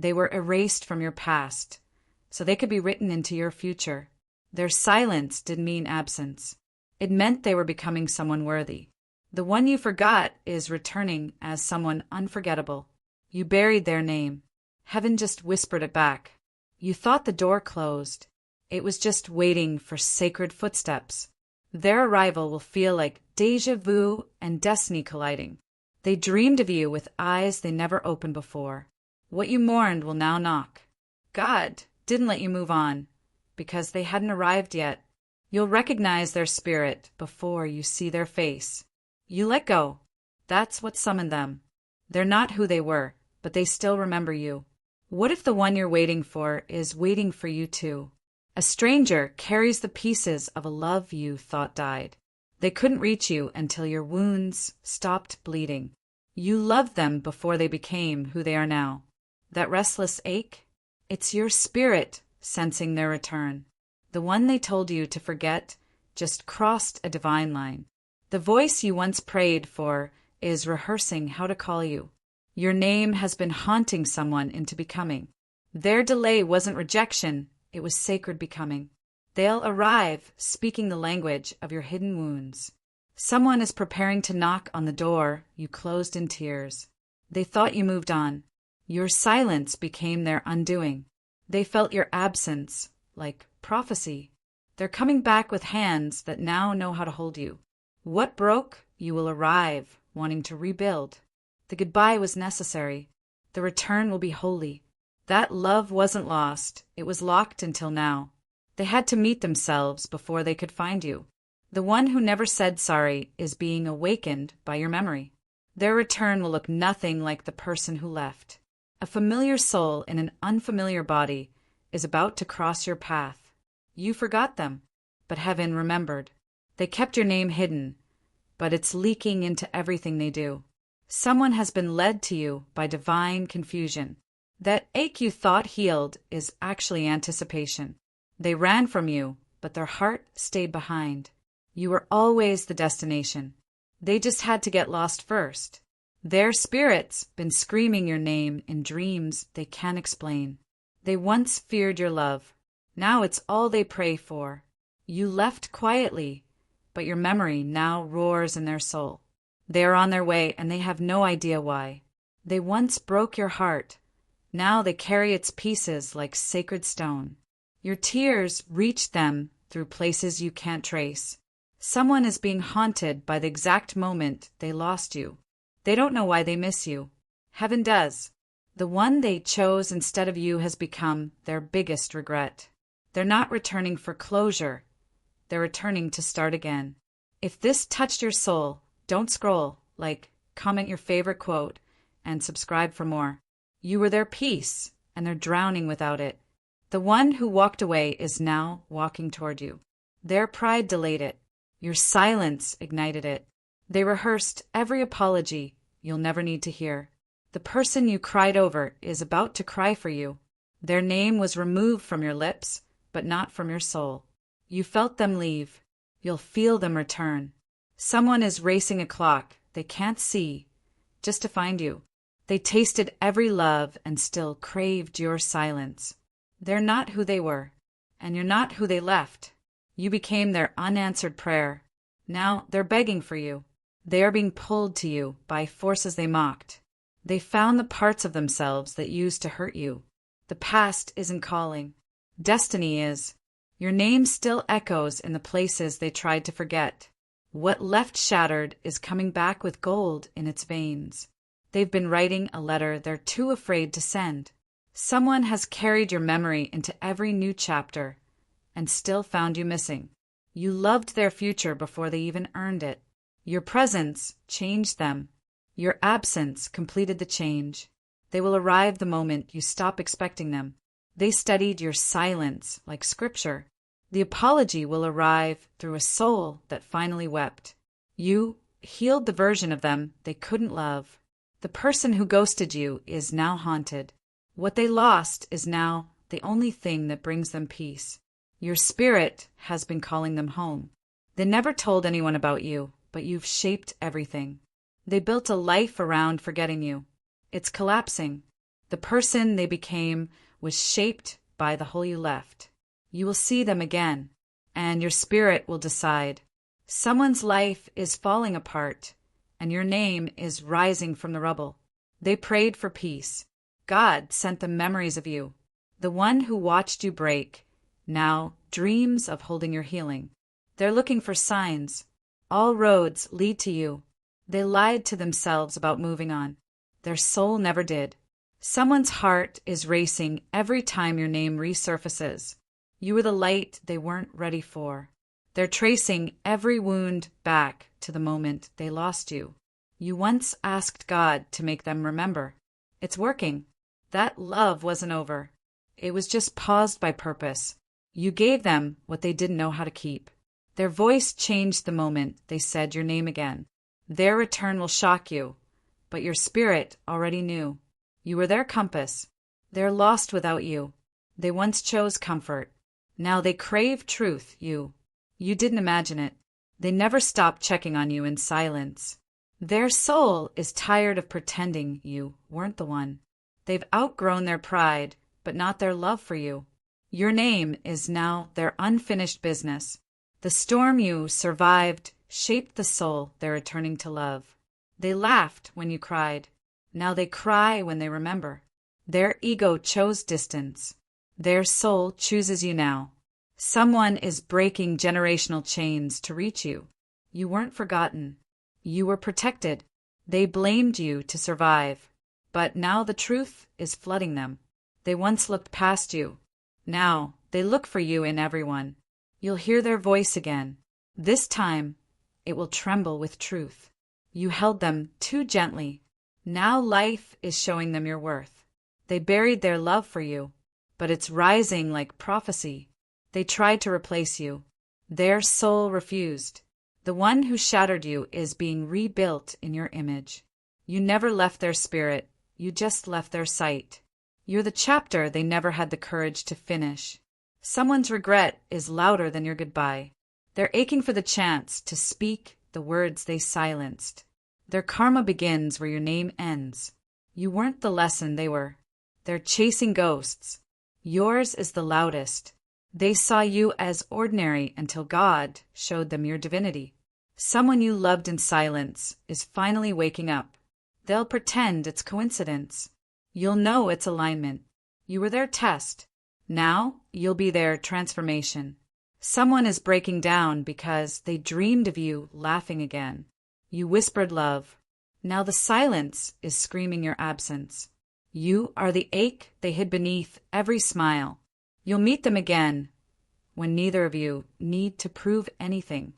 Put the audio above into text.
They were erased from your past, so they could be written into your future. Their silence didn't mean absence. It meant they were becoming someone worthy. The one you forgot is returning as someone unforgettable. You buried their name. Heaven just whispered it back. You thought the door closed. It was just waiting for sacred footsteps. Their arrival will feel like déjà vu and destiny colliding. They dreamed of you with eyes they never opened before. What you mourned will now knock. God didn't let you move on because they hadn't arrived yet. You'll recognize their spirit before you see their face. You let go. That's what summoned them. They're not who they were, but they still remember you. What if the one you're waiting for is waiting for you too? A stranger carries the pieces of a love you thought died. They couldn't reach you until your wounds stopped bleeding. You loved them before they became who they are now. That restless ache? It's your spirit sensing their return. The one they told you to forget just crossed a divine line. The voice you once prayed for is rehearsing how to call you. Your name has been haunting someone into becoming. Their delay wasn't rejection, it was sacred becoming. They'll arrive speaking the language of your hidden wounds. Someone is preparing to knock on the door you closed in tears. They thought you moved on. Your silence became their undoing. They felt your absence, like prophecy. They're coming back with hands that now know how to hold you. What broke, you will arrive, wanting to rebuild. The goodbye was necessary. The return will be holy. That love wasn't lost. It was locked until now. They had to meet themselves before they could find you. The one who never said sorry is being awakened by your memory. Their return will look nothing like the person who left. A familiar soul in an unfamiliar body is about to cross your path. You forgot them, but heaven remembered. They kept your name hidden, but it's leaking into everything they do. Someone has been led to you by divine confusion. That ache you thought healed is actually anticipation. They ran from you, but their heart stayed behind. You were always the destination. They just had to get lost first. Their spirit's been screaming your name in dreams they can't explain. They once feared your love. Now it's all they pray for. You left quietly, but your memory now roars in their soul. They are on their way, and they have no idea why. They once broke your heart. Now they carry its pieces like sacred stone. Your tears reach them through places you can't trace. Someone is being haunted by the exact moment they lost you. They don't know why they miss you. Heaven does. The one they chose instead of you has become their biggest regret. They're not returning for closure. They're returning to start again. If this touched your soul, don't scroll, comment your favorite quote, and subscribe for more. You were their peace, and they're drowning without it. The one who walked away is now walking toward you. Their pride delayed it. Your silence ignited it. They rehearsed every apology you'll never need to hear. The person you cried over is about to cry for you. Their name was removed from your lips, but not from your soul. You felt them leave. You'll feel them return. Someone is racing a clock they can't see just to find you. They tasted every love and still craved your silence. They're not who they were, and you're not who they left. You became their unanswered prayer. Now they're begging for you. They are being pulled to you by forces they mocked. They found the parts of themselves that used to hurt you. The past isn't calling. Destiny is. Your name still echoes in the places they tried to forget. What left shattered is coming back with gold in its veins. They've been writing a letter they're too afraid to send. Someone has carried your memory into every new chapter and still found you missing. You loved their future before they even earned it. Your presence changed them. Your absence completed the change. They will arrive the moment you stop expecting them. They studied your silence like scripture. The apology will arrive through a soul that finally wept. You healed the version of them they couldn't love. The person who ghosted you is now haunted. What they lost is now the only thing that brings them peace. Your spirit has been calling them home. They never told anyone about you, but you've shaped everything. They built a life around forgetting you. It's collapsing. The person they became was shaped by the hole you left. You will see them again, and your spirit will decide. Someone's life is falling apart, and your name is rising from the rubble. They prayed for peace. God sent them memories of you. The one who watched you break now dreams of holding your healing. They're looking for signs. All roads lead to you. They lied to themselves about moving on. Their soul never did. Someone's heart is racing every time your name resurfaces. You were the light they weren't ready for. They're tracing every wound back to the moment they lost you. You once asked God to make them remember. It's working. That love wasn't over. It was just paused by purpose. You gave them what they didn't know how to keep. Their voice changed the moment they said your name again. Their return will shock you, but your spirit already knew. You were their compass. They're lost without you. They once chose comfort. Now they crave truth, you. You didn't imagine it. They never stopped checking on you in silence. Their soul is tired of pretending you weren't the one. They've outgrown their pride, but not their love for you. Your name is now their unfinished business. The storm you survived shaped the soul they're returning to love. They laughed when you cried. Now they cry when they remember. Their ego chose distance. Their soul chooses you now. Someone is breaking generational chains to reach you. You weren't forgotten. You were protected. They blamed you to survive. But now the truth is flooding them. They once looked past you. Now they look for you in everyone. You'll hear their voice again. This time, it will tremble with truth. You held them too gently. Now life is showing them your worth. They buried their love for you, but it's rising like prophecy. They tried to replace you. Their soul refused. The one who shattered you is being rebuilt in your image. You never left their spirit. You just left their sight. You're the chapter they never had the courage to finish. Someone's regret is louder than your goodbye. They're aching for the chance to speak the words they silenced. Their karma begins where your name ends. You weren't the lesson they were. They're chasing ghosts. Yours is the loudest. They saw you as ordinary until God showed them your divinity. Someone you loved in silence is finally waking up. They'll pretend it's coincidence. You'll know it's alignment. You were their test. Now you'll be their transformation. Someone is breaking down because they dreamed of you laughing again. You whispered love. Now the silence is screaming your absence. You are the ache they hid beneath every smile. You'll meet them again when neither of you need to prove anything.